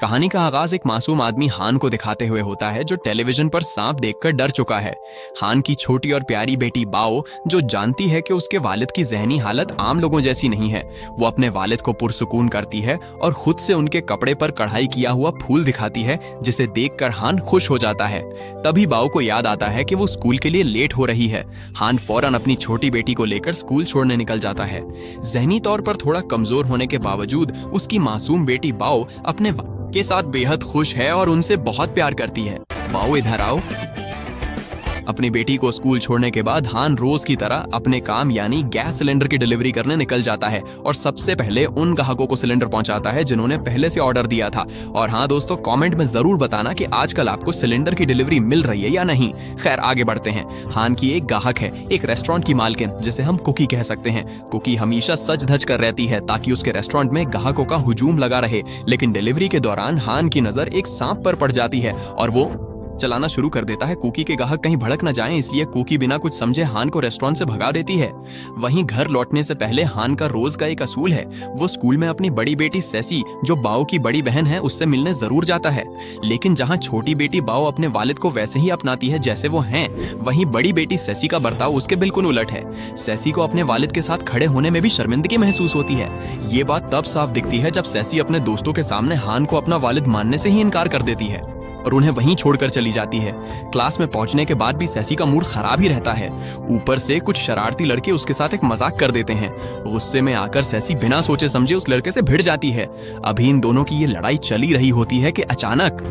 कहानी का आगाज एक मासूम आदमी हान को दिखाते हुए होता है जो टेलीविजन पर सांप देखकर डर चुका है। हान की छोटी और प्यारी बेटी बाओ जो जानती है कि उसके वालिद की जहनी हालत आम लोगों जैसी नहीं है, वो अपने वालिद को पुरसुकून करती है और खुद से उनके कपड़े पर कढ़ाई किया हुआ फूल दिखाती है, जिसे देखकर हान खुश हो जाता है। तभी बाओ को याद आता है कि वो स्कूल के लिए लेट हो रही है। हान फौरन अपनी छोटी बेटी को लेकर स्कूल छोड़ने निकल जाता है। जहनी तौर पर थोड़ा कमजोर होने के बावजूद उसकी मासूम बेटी बाओ अपने के साथ बेहद खुश है और उनसे बहुत प्यार करती है। बाओ इधर आओ। अपनी बेटी को स्कूल छोड़ने के बाद हान रोज की तरह अपने काम यानी गैस सिलेंडर की डिलीवरी करने निकल जाता है और सबसे पहले उन ग्राहकों को सिलेंडर पहुंचाता है जिन्होंने पहले से ऑर्डर दिया था। और हाँ दोस्तों, कमेंट में जरूर बताना कि आजकल आपको सिलेंडर की डिलीवरी मिल रही है या नहीं। खैर आगे बढ़ते हैं। हान की एक ग्राहक है, एक रेस्टोरेंट की मालकिन जिसे हम कुकी कह सकते हैं। कुकी हमेशा सज धज कर रहती है ताकि उसके रेस्टोरेंट में ग्राहकों का हुजूम लगा रहे, लेकिन डिलीवरी के दौरान हान की नजर एक सांप पर पड़ जाती है और वो चलाना शुरू कर देता है। कुकी के ग्राहक कहीं भड़क न जाएं, इसलिए कुकी बिना कुछ समझे हान को रेस्टोरेंट से भगा देती है। वहीं घर लौटने से पहले हान का रोज का एक असूल है, वो स्कूल में अपनी बड़ी बेटी सेसी जो बाओ की बड़ी बहन है उससे मिलने जरूर जाता है। लेकिन जहाँ छोटी बेटी बाओ अपने वालिद को वैसे ही अपनाती है जैसे वो हैं, वहीं बड़ी बेटी सेसी का बर्ताव उसके बिल्कुल उलट है। सेसी को अपने वालिद के साथ खड़े होने में भी शर्मिंदगी महसूस होती है। ये बात तब साफ दिखती है जब सेसी अपने दोस्तों के सामने हान को अपना वालिद मानने से ही इनकार कर देती है और उन्हें वहीं छोड़कर चली जाती है। क्लास में पहुंचने के बाद भी सेसी का मूड खराब ही रहता है। ऊपर से कुछ शरारती लड़के उसके साथ एक मजाक कर देते हैं। गुस्से में आकर सेसी बिना सोचे समझे उस लड़के से भिड़ जाती है। अभी इन दोनों की ये लड़ाई चली रही होती है कि अचानक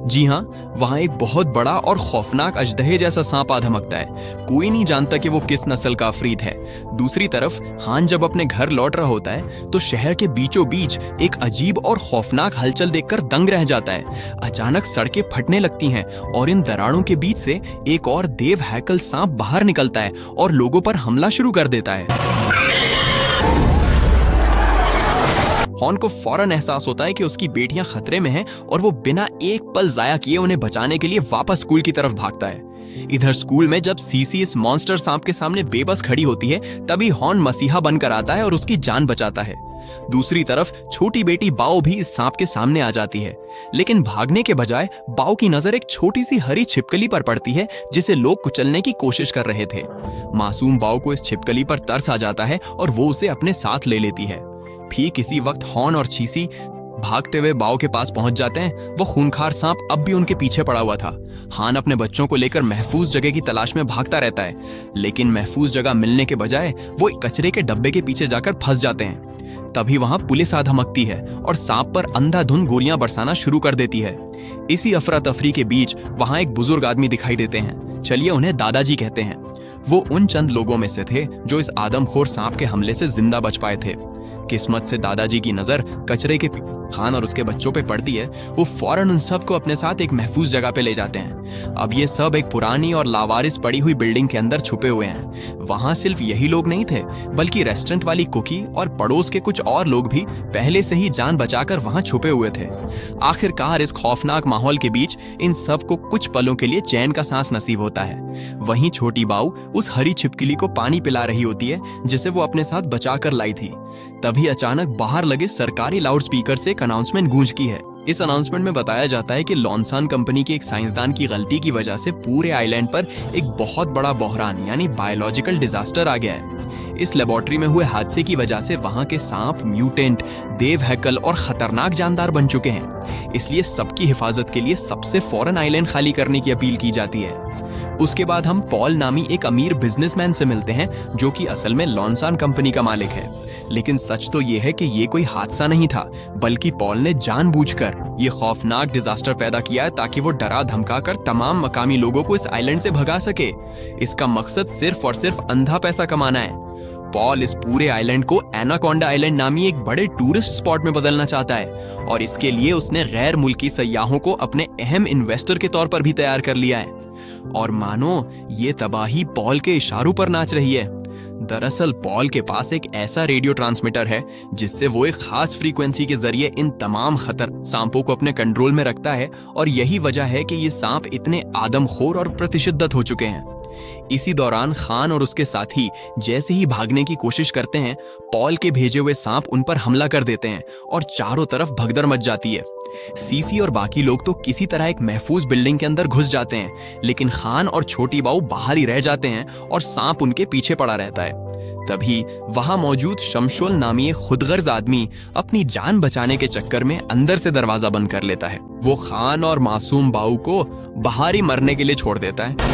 जी हाँ, वहां एक बहुत बड़ा और खौफनाक अजदहे जैसा सांप आ धमकता है। कोई नहीं जानता कि वो किस नस्ल का अफरीद है। दूसरी तरफ हान जब अपने घर लौट रहा होता है तो शहर के बीचों बीच एक अजीब और खौफनाक हलचल देखकर दंग रह जाता है। अचानक सड़कें फटने लगती हैं और इन दरारों के बीच से एक और देव हैकल सांप बाहर निकलता है और लोगों पर हमला शुरू कर देता है। हॉन को फौरन एहसास होता है कि उसकी बेटियां खतरे में हैं और वो बिना एक पल जाया किए उन्हें बचाने के लिए वापस स्कूल की तरफ भागता है। इधर स्कूल में जब सीसी इस मॉन्स्टर सांप के सामने बेबस खड़ी होती है, तभी हॉन मसीहा बनकर आता है और उसकी जान बचाता है। दूसरी तरफ छोटी बेटी बाओ भी इस सांप के सामने आ जाती है, लेकिन भागने के बजाय बाओ की नजर एक छोटी सी हरी छिपकली पर पड़ती है जिसे लोग कुचलने की कोशिश कर रहे थे। मासूम बाओ को इस छिपकली पर तरस आ जाता है और वो उसे अपने साथ ले लेती है। ठीक इसी वक्त हॉन और चीसी भागते हुए बाओ के पास पहुंच जाते हैं। वो खूंखार सांप अब भी उनके पीछे पड़ा हुआ था। हान अपने बच्चों को लेकर महफूज जगह की तलाश में भागता रहता है, लेकिन महफूज जगह मिलने के बजाय वो कचरे के डब्बे के पीछे जाकर फंस जाते हैं। तभी वहां पुलिस आ धमकती है और सांप पर अंधाधुंध गोलियां बरसाना शुरू कर देती है। इसी अफरा तफरी के बीच वहां एक बुजुर्ग आदमी दिखाई देते हैं। चलिए उन्हें दादाजी कहते हैं। वो उन चंद लोगों में से थे जो इस आदमखोर सांप के हमले से जिंदा बच पाए थे। किस्मत से दादाजी की नजर कचरे के खान और उसके बच्चों पे पड़ती है। वो फौरन उन सब को अपने साथ एक महफूज जगह पे ले जाते हैं। अब ये सब एक पुरानी और लावारिस पड़ी हुई बिल्डिंग के अंदर छुपे हुए हैं। वहां सिर्फ यही लोग नहीं थे, बल्कि रेस्टोरेंट वाली कुकी और पड़ोस के कुछ और लोग भी पहले से ही जान बचाकर वहां छुपे हुए थे। आखिरकार इस खौफनाक माहौल के बीच इन सब को कुछ पलों के लिए चैन का सांस नसीब होता है। वहीं छोटी बाऊ उस हरी छिपकली को पानी पिला रही होती है जिसे वो अपने साथ बचा कर लाई थी। तभी अचानक बाहर लगे सरकारी लाउडस्पीकर से एक अनाउंसमेंट गूंजती है। इस अनाउंसमेंट में बताया जाता है कि लॉन्सान कंपनी के एक साइंसदान की गलती की वजह से पूरे आइलैंड पर एक बहुत बड़ा बहरान यानी बायोलॉजिकल डिजास्टर आ गया है। इस लेबोरेटरी में हुए हादसे की वजह से वहां के सांप, म्यूटेंट, देव हैकल और खतरनाक जानदार बन चुके हैं। इसलिए सबकी हिफाजत के लिए सबसे फौरन आइलैंड खाली करने की अपील की जाती है। उसके बाद हम पॉल नामी एक अमीर बिजनेसमैन से मिलते हैं जो कि असल में लॉन्सान कंपनी का मालिक है। लेकिन सच तो ये है कि ये कोई हादसा नहीं था, बल्कि पॉल ने जानबूझकर ये खौफनाक डिजास्टर पैदा किया है ताकि वो डरा धमकाकर तमाम मकामी लोगों को इस आइलैंड से भगा सके। इसका मकसद सिर्फ और सिर्फ अंधा पैसा कमाना है। पॉल इस पूरे आइलैंड को एनाकोंडा आइलैंड नामी एक बड़े टूरिस्ट स्पॉट में बदलना चाहता है और इसके लिए उसने गैर मुल्की सयाहों को अपने अहम इन्वेस्टर के तौर पर भी तैयार कर लिया है। और मानो ये तबाही पॉल के इशारों पर नाच रही है। दरअसल पॉल के पास एक ऐसा रेडियो ट्रांसमीटर है जिससे वो एक खास फ्रीक्वेंसी के जरिए इन तमाम खतर सांपों को अपने कंट्रोल में रखता है और यही वजह है कि ये सांप इतने आदमखोर और प्रतिशुद्ध हो चुके हैं। इसी दौरान खान और उसके साथी जैसे ही भागने की कोशिश करते हैं, पॉल के भेजे हुए सांप उन पर हमला कर देते हैं और चारों तरफ भगदड़ मच जाती है। सीसी और बाकी लोग तो किसी तरह एक महफूज बिल्डिंग के अंदर घुस जाते हैं, लेकिन खान और छोटी बाऊ बाहर ही रह जाते हैं और सांप उनके पीछे पड़ा रहता है। तभी वहां मौजूद शमशोल नामी एक खुदगर्ज आदमी अपनी जान बचाने के चक्कर में अंदर से दरवाजा बंद कर लेता है। वो खान और मासूम बाऊ को बाहर ही मरने के लिए छोड़ देता है।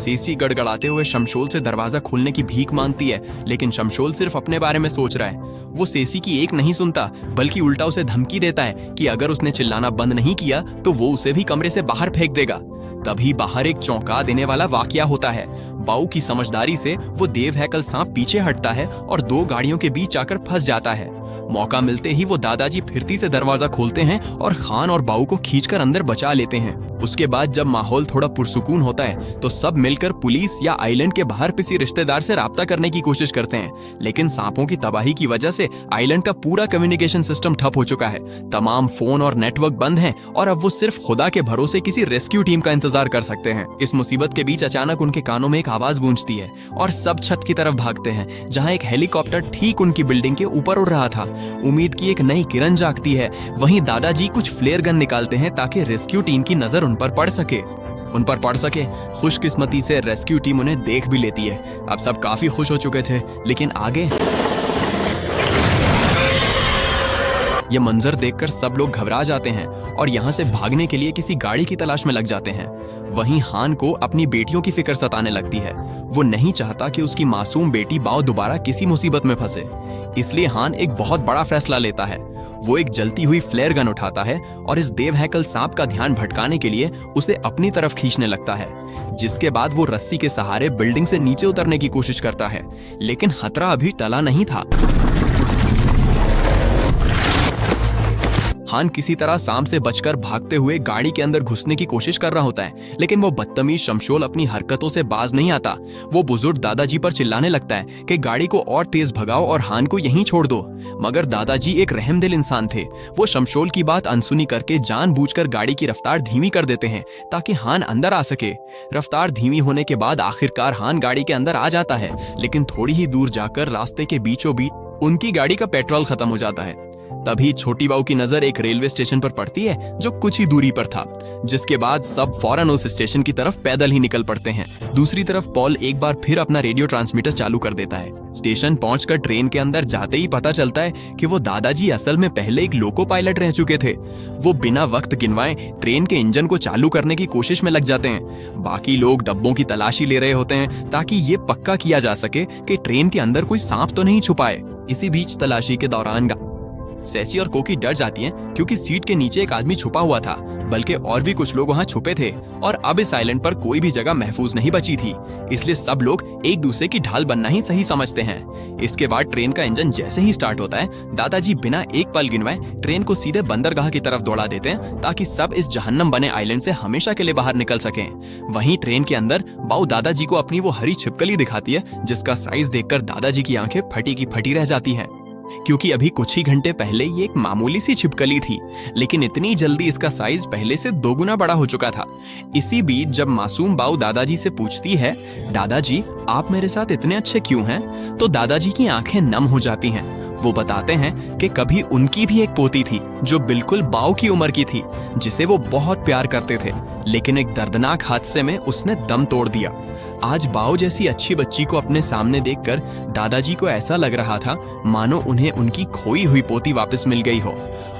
सीसी गड़गड़ाते हुए शमशोल से दरवाजा खोलने की भीख मांगती है, लेकिन शमशोल सिर्फ अपने बारे में सोच रहा है। वो सेसी की एक नहीं सुनता, बल्कि उल्टा उसे धमकी देता है कि अगर उसने चिल्लाना बंद नहीं किया तो वो उसे भी कमरे से बाहर फेंक देगा। तभी बाहर एक चौंका देने वाला वाकया होता है। बाऊ की समझदारी से वो देव हैकल सांप पीछे हटता है और दो गाड़ियों के बीच आकर फंस जाता है। मौका मिलते ही वो दादाजी फिरती से दरवाजा खोलते हैं और खान और बाऊ को खींचकर अंदर बचा लेते हैं। उसके बाद जब माहौल थोड़ा पुरसुकून होता है तो सब मिलकर पुलिस या आइलैंड के बाहर किसी रिश्तेदार से राब्ता करने की कोशिश करते हैं, लेकिन सांपों की तबाही की वजह से आइलैंड का पूरा कम्युनिकेशन सिस्टम ठप हो चुका है। तमाम फोन और नेटवर्क बंद हैं और अब वो सिर्फ खुदा के भरोसे किसी रेस्क्यू टीम का इंतजार कर सकते हैं। इस मुसीबत के बीच अचानक उनके कानों में एक आवाज गूंजती है और सब छत की तरफ भागते हैं, जहाँ एक हेलीकॉप्टर ठीक उनकी बिल्डिंग के ऊपर उड़ रहा था। उम्मीद की एक नई किरण जागती है। वहीं दादाजी कुछ फ्लेयर गन निकालते हैं ताकि रेस्क्यू टीम की नजर उन पर पड़ सके। खुशकिस्मती से रेस्क्यू टीम उन्हें देख भी लेती है। अब सब काफी खुश हो चुके थे, लेकिन आगे ये मंजर देखकर सब लोग घबरा जाते हैं और यहाँ से भागने के लिए किसी गाड़ी की तलाश में लग जाते हैं। वहीं हान को अपनी बेटियों की फिक्र सताने लगती है। वो नहीं चाहता कि उसकी मासूम बेटी बाव दोबारा किसी मुसीबत में फंसे, इसलिए हान एक बहुत बड़ा फैसला लेता है। वो एक जलती हुई फ्लेयर गन उठाता है और इस देव हैकल सांप का ध्यान भटकाने के लिए उसे अपनी तरफ खींचने लगता है, जिसके बाद वो रस्सी के सहारे बिल्डिंग से नीचे उतरने की कोशिश करता है, लेकिन खतरा अभी टला नहीं था। हान किसी तरह सांप से बचकर भागते हुए गाड़ी के अंदर घुसने की कोशिश कर रहा होता है, लेकिन वो बदतमीज शमशोल अपनी हरकतों से बाज नहीं आता। वो बुजुर्ग दादाजी पर चिल्लाने लगता है कि गाड़ी को और तेज भगाओ और हान को यहीं छोड़ दो, मगर दादाजी एक रहमदिल इंसान थे। वो शमशोल की बात अनसुनी करके जानबूझकर गाड़ी की रफ्तार धीमी कर देते हैं ताकि हान अंदर आ सके। रफ्तार धीमी होने के बाद आखिरकार हान गाड़ी के अंदर आ जाता है, लेकिन थोड़ी ही दूर जाकर रास्ते के बीचों बीच उनकी गाड़ी का पेट्रोल खत्म हो जाता है। तभी छोटी बाऊ की नजर एक रेलवे स्टेशन पर पड़ती है जो कुछ ही दूरी पर था, जिसके बाद सब फौरन उस स्टेशन की तरफ पैदल ही निकल पड़ते हैं। दूसरी तरफ पॉल एक बार फिर अपना रेडियो ट्रांसमीटर चालू कर देता है। स्टेशन पहुंचकर ट्रेन के अंदर जाते ही पता चलता है कि वो दादाजी असल में पहले एक लोको पायलट रह चुके थे। वो बिना वक्त गिनवाए ट्रेन के इंजन को चालू करने की कोशिश में लग जाते हैं। बाकी लोग डब्बों की तलाशी ले रहे होते हैं ताकि ये पक्का किया जा सके कि ट्रेन के अंदर कोई सांप तो नहीं छुपाए। इसी बीच तलाशी के दौरान सेसी और कोकी डर जाती हैं क्योंकि सीट के नीचे एक आदमी छुपा हुआ था, बल्कि और भी कुछ लोग वहां छुपे थे और अब इस आइलैंड पर कोई भी जगह महफूज नहीं बची थी, इसलिए सब लोग एक दूसरे की ढाल बनना ही सही समझते हैं। इसके बाद ट्रेन का इंजन जैसे ही स्टार्ट होता है, दादाजी बिना एक पल गिनवाए ट्रेन को सीधे बंदरगाह की तरफ दौड़ा देते हैं ताकि सब इस जहन्नम बने आइलैंड से हमेशा के लिए बाहर निकल सकें। वहीं ट्रेन के अंदर बाऊ दादाजी को अपनी वो हरी छिपकली दिखाती है, जिसका साइज देखकर दादाजी की आंखें फटी की फटी रह जाती हैं, क्योंकि अभी कुछ ही घंटे पहले ये एक मामूली सी छिपकली थी, लेकिन इतनी जल्दी इसका साइज पहले से 2 गुना बड़ा हो चुका था। इसी बीच जब मासूम बाऊ दादाजी से पूछती है, दादाजी आप मेरे साथ इतने अच्छे क्यों हैं, तो दादाजी की आंखें नम हो जाती हैं। वो बताते हैं कि कभी उनकी भी एक पोती थी जो बिल्कुल बाऊ की उम्र की थी, जिसे वो बहुत प्यार करते थे, लेकिन एक दर्दनाक हादसे में उसने दम तोड़ दिया। आज बाऊ जैसी अच्छी बच्ची को अपने सामने देखकर दादाजी को ऐसा लग रहा था मानो उन्हें उनकी खोई हुई पोती वापस मिल गई हो।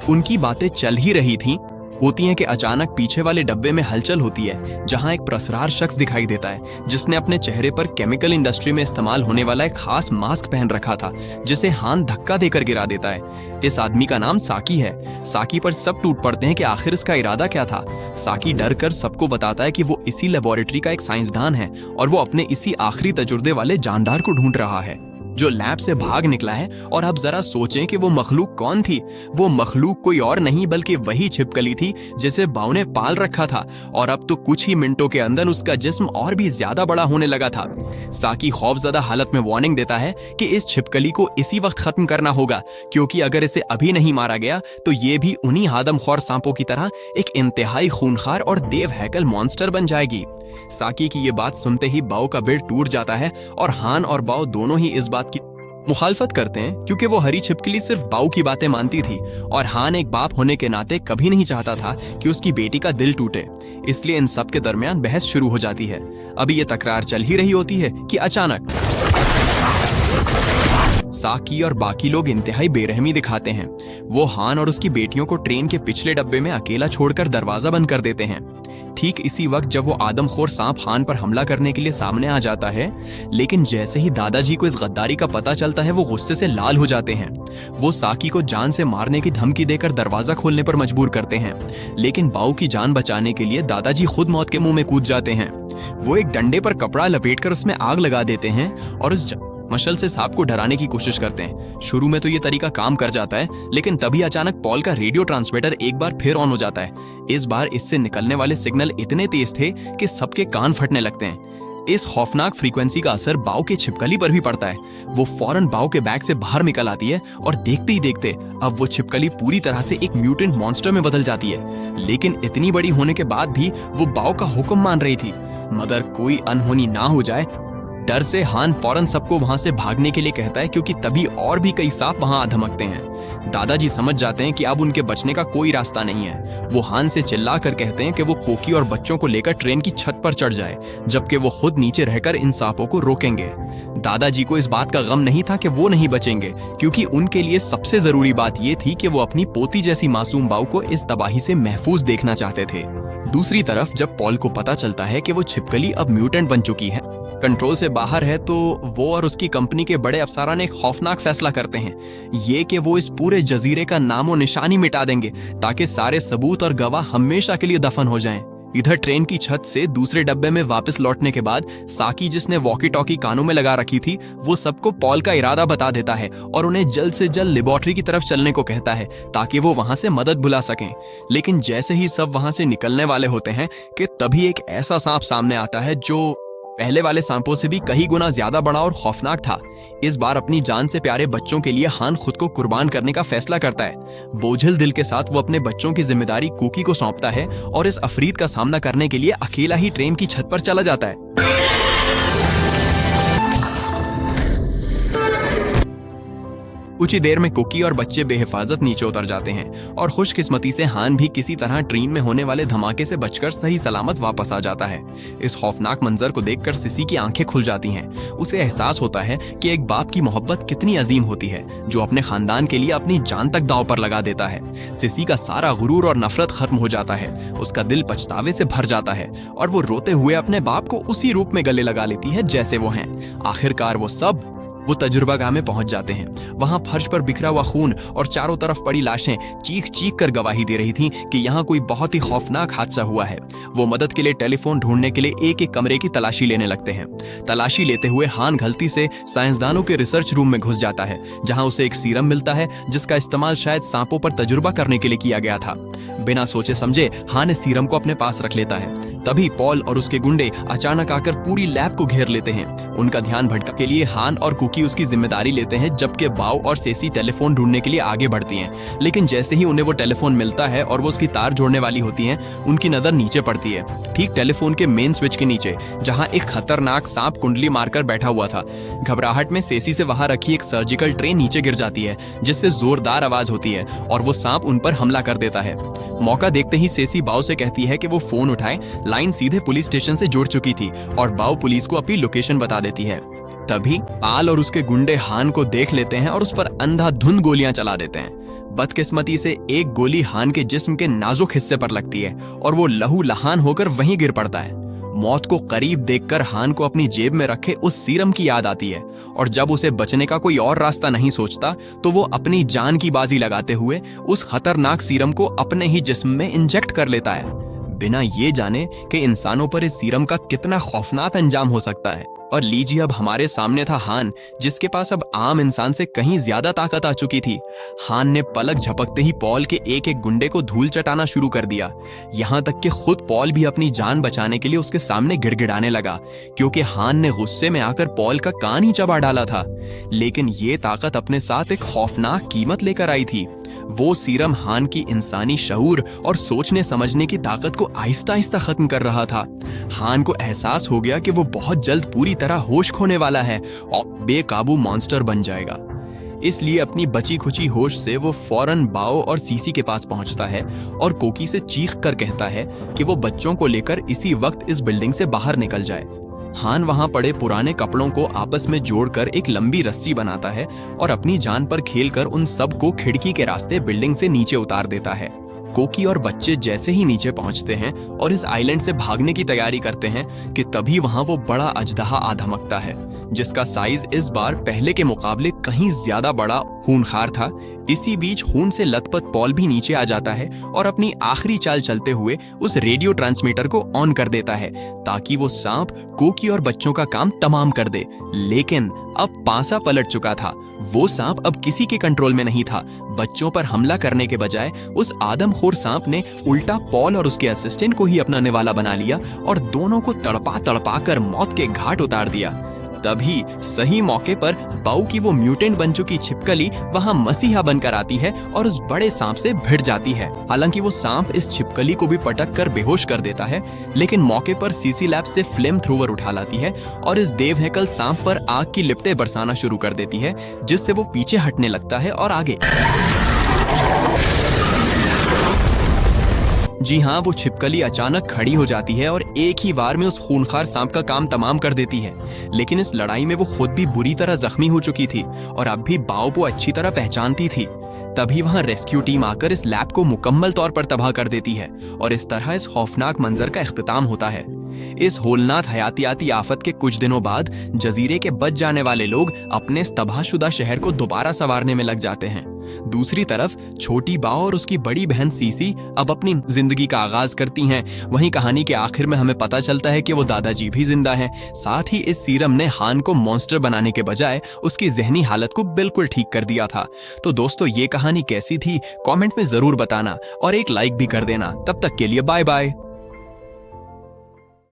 उनकी बातें चल ही रही थी होती हैं कि अचानक पीछे वाले डब्बे में हलचल होती है, जहां एक प्रसरार शख्स दिखाई देता है जिसने अपने चेहरे पर केमिकल इंडस्ट्री में इस्तेमाल होने वाला एक खास मास्क पहन रखा था, जिसे हान धक्का देकर गिरा देता है। इस आदमी का नाम साकी है। साकी पर सब टूट पड़ते हैं कि आखिर इसका इरादा क्या था। साकी डर कर सबको बताता है कि वो इसी लेबोरेटरी का एक साइंसदान है और वो अपने इसी आखिरी तजुर्बे वाले जानदार को ढूंढ रहा है। जो लैब से भाग निकला है। और अब जरा सोचें कि वो मखलूक कौन थी। वो मखलूक कोई और नहीं बल्कि वही छिपकली थी जिसे बाव ने पाल रखा था, और अब तो कुछ ही मिनटों के अंदर उसका जिस्म और भी ज्यादा बड़ा होने लगा था। साकी खौफजदा हालत में वार्निंग देता है कि इस छिपकली को इसी वक्त खत्म करना होगा, क्योंकि अगर इसे अभी नहीं मारा गया तो ये भी उन्हीं आदमखोर सांपों की तरह एक इंतहाई खूनखार और देव हैकल मॉन्स्टर बन जाएगी। साकी की ये बात सुनते ही बाव का बिल टूट जाता है और हान और बाव दोनों ही इस बात की मुखालफत करते हैं, क्योंकि वो हरी छिपकली सिर्फ बाव की बातें मानती थी और हान एक बाप होने के नाते कभी नहीं चाहता था कि उसकी बेटी का दिल टूटे। इसलिए इन सब के दरमियान बहस शुरू हो जाती है। अभी ये तकरार चल ही रही होती है कि अचानक साकी और बाकी लोग इंतहाई बेरहमी दिखाते हैं। वो हान और उसकी बेटियों को ट्रेन के पिछले डब्बे में अकेला छोड़कर दरवाजा बंद कर देते हैं। ठीक इसी वक्त जब वो आदमखोर सांप हान पर हमला करने के लिए सामने आ जाता है, लेकिन जैसे ही दादाजी को इस गद्दारी का पता चलता है वो गुस्से से लाल हो जाते हैं। वो साकी को जान से मारने की धमकी देकर दरवाजा खोलने पर मजबूर करते हैं, लेकिन बाऊ की जान बचाने के लिए दादाजी खुद मौत के मुंह में कूद जाते हैं। वो एक डंडे पर कपड़ा लपेटकर उसमें आग लगा देते हैं और उस मशल से सांप को डराने की कोशिश करते हैं। शुरू में तो ये तरीका काम कर जाता है, लेकिन तभी अचानक पॉल का रेडियो ट्रांसमीटर एक बार फिर ऑन हो जाता है। इस बार इससे निकलने वाले सिग्नल इतने तेज थे कि सबके कान फटने लगते हैं। इस खौफनाक फ्रीक्वेंसी का असर बाव के छिपकली पर भी पड़ता है। वो फौरन बाव के बैग से बाहर निकल आती है और देखते ही देखते अब वो छिपकली पूरी तरह से एक म्यूटेंट मॉन्स्टर में बदल जाती है। लेकिन इतनी बड़ी होने के बाद भी वो बाव का हुक्म मान रही थी, मगर कोई अनहोनी ना हो जाए। डर से हान फौरन सबको वहां से भागने के लिए कहता है, क्योंकि तभी और भी कई सांप वहां आ धमकते हैं। दादाजी समझ जाते हैं कि अब उनके बचने का कोई रास्ता नहीं है। वो हान से चिल्लाकर कहते हैं कि वो कोकी और बच्चों को लेकर ट्रेन की छत पर चढ़ जाए, जबकि वो खुद नीचे रहकर इन सांपों को रोकेंगे। दादाजी को इस बात का गम नहीं था कि वो नहीं बचेंगे, क्योंकि उनके लिए सबसे जरूरी बात ये थी कि वो अपनी पोती जैसी मासूम बाऊ को इस तबाही से महफूज देखना चाहते थे। दूसरी तरफ जब पॉल को पता चलता है कि वो छिपकली अब म्यूटेंट बन चुकी है, कंट्रोल से बाहर है, तो वो और उसकी कंपनी के बड़े अफसरान एक खौफनाक फैसला करते हैं, ये कि वो इस पूरे जजीरे का नामो निशान ही मिटा देंगे, ताकि सारे सबूत और गवाह हमेशा के लिए दफन हो जाएं। इधर ट्रेन की छत से दूसरे डब्बे में वापस लौटने के बाद साकी, जिसने वॉकी टॉकी कानों में लगा रखी थी, वो सबको पॉल का इरादा बता देता है और उन्हें जल्द से जल्द लेबोरेटरी की तरफ चलने को कहता है, ताकि वो वहां से मदद बुला सकें। लेकिन जैसे ही सब वहां से निकलने वाले होते हैं कि तभी एक ऐसा सांप सामने आता है जो पहले वाले सांपों से भी कई गुना ज्यादा बड़ा और खौफनाक था। इस बार अपनी जान से प्यारे बच्चों के लिए हान खुद को कुर्बान करने का फैसला करता है। बोझिल दिल के साथ वो अपने बच्चों की जिम्मेदारी कुकी को सौंपता है और इस अफरीद का सामना करने के लिए अकेला ही ट्रेन की छत पर चला जाता है। कुछ ही देर में कुकी और बच्चे बेहिफाजत नीचे उतर जाते हैं और खुशकिस्मती से हान भी किसी तरह ट्रेन में होने वाले धमाके से बचकर सही सलामत वापस आ जाता है। इस खौफनाक मंजर को देखकर सिसी की आंखें खुल जाती हैं। उसे एहसास होता है कि एक बाप की मोहब्बत कितनी अजीम होती है, जो अपने खानदान के लिए अपनी जान तक दांव पर लगा देता है। सिसी का सारा गुरूर और नफरत खत्म हो जाता है। उसका दिल पछतावे से भर जाता है और वो रोते हुए अपने बाप को उसी रूप में गले लगा लेती है जैसे वो हैं। आखिरकार वो तजुर्बागाह में पहुंच जाते हैं। वहां फर्श पर बिखरा हुआ खून और चारों तरफ पड़ी लाशें चीख चीख कर गवाही दे रही थीं कि यहाँ कोई बहुत ही खौफनाक हादसा हुआ है। वो मदद के लिए टेलीफोन ढूंढने के लिए एक एक कमरे की तलाशी लेने लगते हैं। तलाशी लेते हुए हान गलती से साइंसदानों के रिसर्च रूम में घुस जाता है, जहाँ उसे एक सीरम मिलता है जिसका इस्तेमाल शायद सांपों पर तजुर्बा करने के लिए किया गया था। बिना सोचे समझे हान इस सीरम को अपने पास रख लेता है। तभी पॉल और उसके गुंडे अचानक आकर पूरी लैब को घेर लेते हैं। उनका ध्यान भटका के लिए हान और कुकी उसकी जिम्मेदारी लेते हैं, जबकि बाव और सेसी टेलीफोन ढूंढने के लिए आगे बढ़ती हैं। लेकिन जैसे ही उन्हें वो टेलीफोन मिलता है और वो उसकी तार जोड़ने वाली होती हैं, उनकी नजर नीचे पड़ती है, ठीक टेलीफोन के मेन स्विच के नीचे, जहां एक खतरनाक सांप कुंडली मारकर बैठा हुआ था। घबराहट में सेसी से वहां रखी एक सर्जिकल ट्रे नीचे गिर जाती है, जिससे जोरदार आवाज होती है और वो सांप उन पर हमला कर देता है। मौका देखते ही सेसी बाव से कहती है कि वो फोन उठाए। लाइन सीधे पुलिस स्टेशन से जुड़ चुकी थी और बाव पुलिस को अपनी लोकेशन बता देती है। तभी पाल और उसके गुंडे हान को देख लेते हैं और उस पर अंधाधुंध गोलियां चला देते हैं। बदकिस्मती से एक गोली हान के जिस्म के नाजुक हिस्से पर लगती है और वो लहू लहान होकर वहीं गिर पड़ता है। मौत को करीब देखकर हान को अपनी जेब में रखे उस सीरम की याद आती है और जब उसे बचने का कोई और रास्ता नहीं सोचता तो वो अपनी जान की बाजी लगाते हुए उस खतरनाक सीरम को अपने ही जिस्म में इंजेक्ट कर लेता है, बिना ये जाने कि इंसानों पर इस सीरम का कितना खौफनाक अंजाम हो सकता है। और लीजिए अब हमारे सामने था हान, जिसके पास अब आम इंसान से कहीं ज्यादा ताकत आ चुकी थी। हान ने पलक झपकते ही पॉल के एक एक गुंडे को धूल चटाना शुरू कर दिया। यहाँ तक कि खुद पॉल भी अपनी जान बचाने के लिए उसके सामने गिड़गिड़ाने लगा, क्योंकि हान ने गुस्से में आकर पॉल का कान ही चबा डाला था। लेकिन ये ताकत अपने साथ एक खौफनाक कीमत लेकर आई थी। वो सीरम हान की इंसानी शऊर और सोचने समझने की ताकत को आहिस्ता आहिस्ता खत्म कर रहा था। हान को एहसास हो गया कि वो बहुत जल्द पूरी तरह होश खोने वाला है और बेकाबू मॉन्स्टर बन जाएगा। इसलिए अपनी बची खुची होश से वो फौरन बाओ और सीसी के पास पहुंचता है और कोकी से चीख कर कहता है कि वो बच्चों को लेकर इसी वक्त इस बिल्डिंग से बाहर निकल जाए। हान वहां पड़े पुराने कपड़ों को आपस में जोड़कर एक लंबी रस्सी बनाता है और अपनी जान पर खेलकर उन सब को खिड़की के रास्ते बिल्डिंग से नीचे उतार देता है। कोकी और बच्चे जैसे ही नीचे पहुंचते हैं और इस आइलैंड से भागने की तैयारी करते हैं कि तभी वहां वो बड़ा अजदहा आ धमकता है, जिसका साइज इस बार पहले के मुकाबले कहीं ज्यादा बड़ा खूंखार था। इसी बीच खून से लथपथ पॉल भी नीचे आ जाता है और अपनी आखिरी चाल चलते हुए उस रेडियो ट्रांसमीटर को ऑन कर देता है ताकि वो सांप कोकी और बच्चों का काम तमाम कर दे। लेकिन अब पासा पलट चुका था। वो सांप अब किसी के कंट्रोल में नहीं था। बच्चों पर हमला करने के बजाय उस आदमखोर सांप ने उल्टा पॉल और उसके असिस्टेंट को ही अपना निवाला बना लिया और दोनों को तड़पा तड़पा कर मौत के घाट उतार दिया। तभी सही मौके पर बाऊ की वो म्यूटेंट बन चुकी छिपकली वहां मसीहा बनकर आती है और उस बड़े सांप से भिड़ जाती है। हालांकि वो सांप इस छिपकली को भी पटक कर बेहोश कर देता है, लेकिन मौके पर सीसी लैब से फ्लेम थ्रोवर उठा लाती है और इस देवहैकल सांप पर आग की लिपटें बरसाना शुरू कर देती है, जिससे वो पीछे हटने लगता है और आगे। जी हाँ, वो छिपकली अचानक खड़ी हो जाती है और एक ही बार में उस खूंखार सांप का काम तमाम कर देती है। लेकिन इस लड़ाई में वो खुद भी बुरी तरह जख्मी हो चुकी थी और अब भी बाओ को अच्छी तरह पहचानती थी। तभी वहां रेस्क्यू टीम आकर इस लैब को मुकम्मल तौर पर तबाह कर देती है और इस तरह इस खौफनाक मंजर का इख्तिताम होता है। इस होलनाक हयातियाती आफत के कुछ दिनों बाद जजीरे के बच जाने वाले लोग अपने तबाहशुदा शहर को दोबारा संवारने में लग जाते हैं। दूसरी तरफ छोटी बाओ और उसकी बड़ी बहन सीसी अब अपनी जिंदगी का आगाज करती हैं। वहीं कहानी के आखिर में हमें पता चलता है कि वो दादाजी भी जिंदा हैं। साथ ही इस सीरम ने हान को मॉन्स्टर बनाने के बजाय उसकी जहनी हालत को बिल्कुल ठीक कर दिया था। तो दोस्तों, ये कहानी कैसी थी कमेंट में जरूर बताना और एक लाइक भी कर देना। तब तक के लिए बाय बाय।